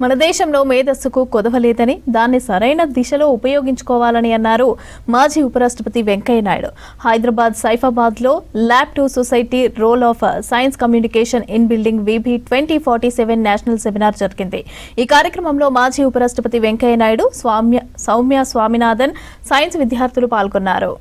మన దేశంలో మేధస్సుకు కొదవలేదని దాన్ని సరైన దిశలో ఉపయోగించుకోవాలని అన్నారు మాజీ ఉపరాష్ట్రపతి వెంకయ్య నాయుడు. హైదరాబాద్ సైఫాబాద్లో lab 2 society role of science communication in building VB 2047 national seminar జరిగింది. ఈ కార్యక్రమంలో మాజీ ఉపరాష్ట్రపతి వెంకయ్య నాయుడు, సౌమ్య స్వామినాథన్, సైన్స్ విద్యార్థులు పాల్గొన్నారు.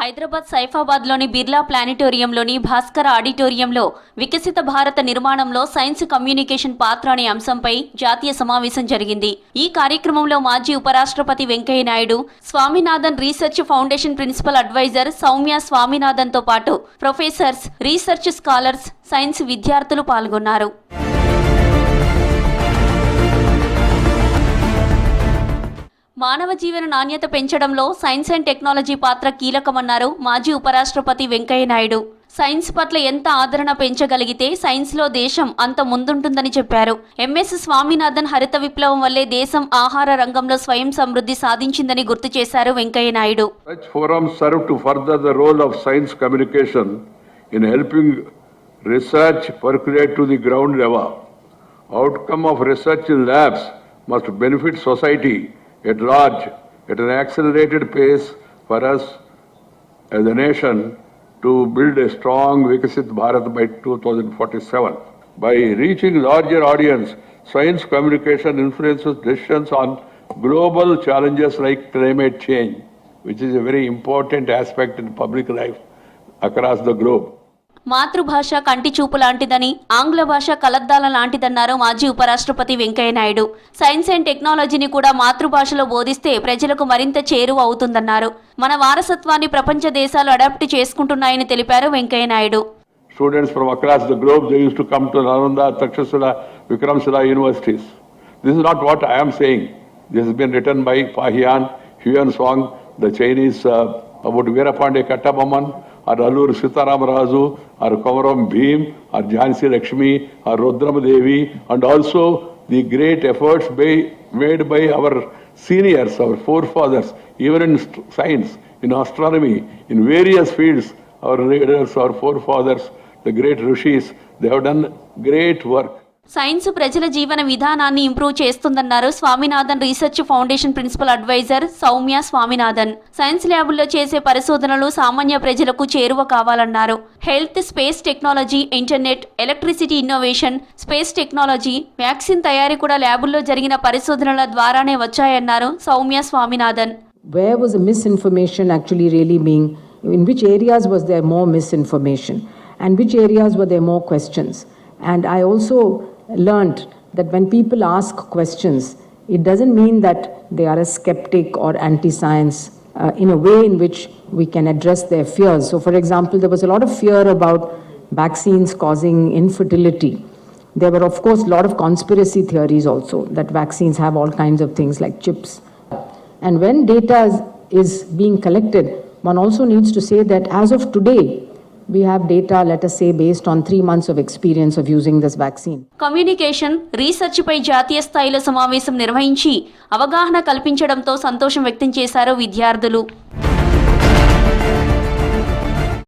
హైదరాబాద్ సైఫాబాద్లోని బిర్లా ప్లానిటోరియంలోని భాస్కర ఆడిటోరియంలో వికసిత భారత నిర్మాణంలో సైన్స్ కమ్యూనికేషన్ పాత్ర అనే అంశంపై జాతీయ సమావేశం జరిగింది. ఈ కార్యక్రమంలో మాజీ ఉపరాష్ట్రపతి Venkaiah Naidu, Swaminathan research foundation principal adviser Soumya స్వామినాథన్తో పాటు ప్రొఫెసర్స్, రీసెర్చ్ స్కాలర్స్, సైన్స్ విద్యార్థులు పాల్గొన్నారు. మానవ జీవన నాణ్యత పెంచడంలో సైన్స్ అండ్ టెక్నాలజీ పాత్ర కీలకమన్నారు మాజీ ఉపరాష్ట్రపతి వెంకయ్య నాయుడు. సైన్స్ పట్ల ఎంత ఆదరణ పెంచగలిగితే సైన్స్లో దేశం అంత ముందుంటుందని చెప్పారు. MS స్వామినాథన్ హరిత విప్లవం వల్లే దేశం ఆహార రంగంలో స్వయం సమృద్ధి సాధించిందని గుర్తు చేశారు Venkaiah Naidu. Such forums serve to further the role of science communication in helping research percolate to the ground level. Outcome of research in labs must benefit society at large at an accelerated pace for us as a nation to build a strong Vikasit Bharat by 2047. By reaching larger audience, science communication influences decisions on global challenges like climate change, which is a very important aspect in public life across the globe. మాతృభాష కంటి చూపు లాంటిదని, ఆంగ్ల భాష కలద్దాల లాంటిదన్నారు మాజీ ఉపరాష్ట్రపతి Venkaiah Naidu. Science and టెక్నాలజీని కూడా మాతృభాషలో బోధిస్తే ప్రజలకు మరింత చేరువ అవుతుందన్నారు. మన వారసత్వాన్ని ప్రపంచ దేశాలు అడాప్ట్ చేసుకుంటున్నాయని తెలిపారు Venkaiah Naidu. Students from across the globe, they used to come to Nalanda, Takshashila, Vikramshila universities. This is not what I am saying. This has been written by Pahian, Huan Song, the Chinese about Veerapande Kattabamman, or Allur Sitaramarazu, or Komaram Bhim, or Jhansi Lakshmi, or Rudram Devi, and also the great efforts made by our seniors, our forefathers, even in science, in astronomy, in various fields, our leaders, our forefathers, the great rishis, they have done great work. Science ప్రజల జీవన విధానాన్ని improve చేస్తుందన్నారు Swaminathan research foundation principal adviser Soumya Swaminathan. Science ల్యాబుల్లో చేసే పరిశోధనలు సామాన్య ప్రజలకు చేరువ కావాలన్నారు. Health, space technology, internet, electricity innovation, space technology, vaccine తయారీ కూడా ల్యాబుల్లో జరిగిన పరిశోధనల ద్వారానే వచ్చాయన్నారు Soumya Swaminathan. Where was the misinformation actually really being, in which areas was there more misinformation and which areas were there more questions? And I also learned that when people ask questions, it doesn't mean that they are a skeptic or anti-science in a way in which we can address their fears. So for example, there was a lot of fear about vaccines causing infertility. There were of course a lot of conspiracy theories also that vaccines have all kinds of things like chips. And when data is being collected, one also needs to say that as of today, we have data, let us say, based on 3 months of experience of using this vaccine. Communication, research పై జాతీయ స్థాయిలో సమావేశం నిర్వహించి అవగాహన కల్పించడంతో సంతోషం వ్యక్తం చేశారు విద్యార్థులు.